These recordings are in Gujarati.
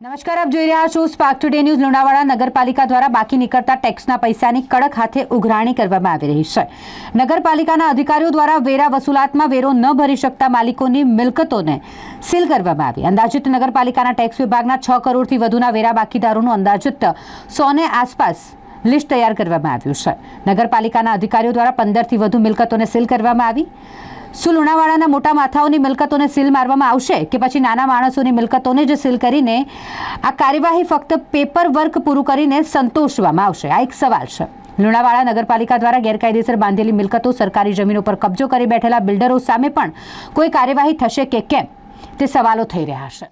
નમસ્કાર, આપ જોઈ રહ્યા છો સ્પાર્ક ટુડે ન્યૂઝ। લુણાવાડા નગરપાલિકા દ્વારા બાકી નીકળતા ટેક્સના પૈસાની કડક હાથે ઉઘરાણી કરવામાં આવી રહી છે। નગરપાલિકાના અધિકારીઓ દ્વારા વેરા વસૂલાતમાં વેરો ન ભરી શકતા માલિકોની મિલકતોને સીલ કરવામાં આવી। અંદાજિત નગરપાલિકાના ટેક્સ વિભાગના 6 કરોડથી વધુના વેરા બાકીદારોનું અંદાજિત 100 આસપાસ લિસ્ટ તૈયાર કરવામાં આવ્યું છે। નગરપાલિકાના અધિકારીઓ દ્વારા 15થી વધુ મિલકતોને સીલ કરવામાં આવી। શું લુણાવાડાના મોટા માથાઓની મિલકતોને સીલ મારવામાં આવશે કે પછી નાના માણસોની મિલકતોને જ સીલ કરીને આ કાર્યવાહી ફક્ત પેપર વર્ક પૂરું કરીને સંતોષવામાં આવશે? આ એક સવાલ છે। લુણાવાડા નગરપાલિકા દ્વારા ગેરકાયદેસર બાંધેલી મિલકતો, સરકારી જમીનો પર કબજો કરી બેઠેલા બિલ્ડરો સામે પણ કોઈ કાર્યવાહી થશે કે કેમ, તે સવાલો થઈ રહ્યા છે।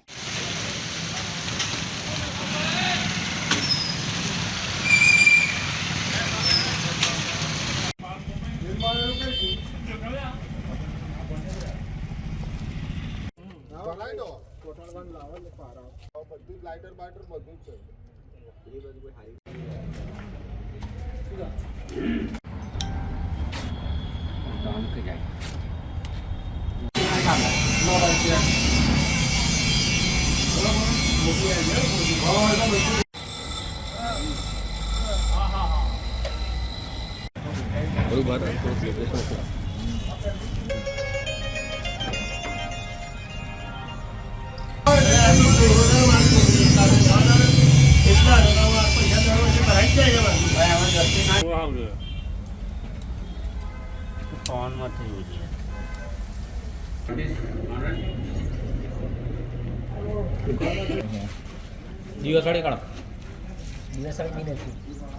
દિવસવાળી કાઢો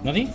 નથી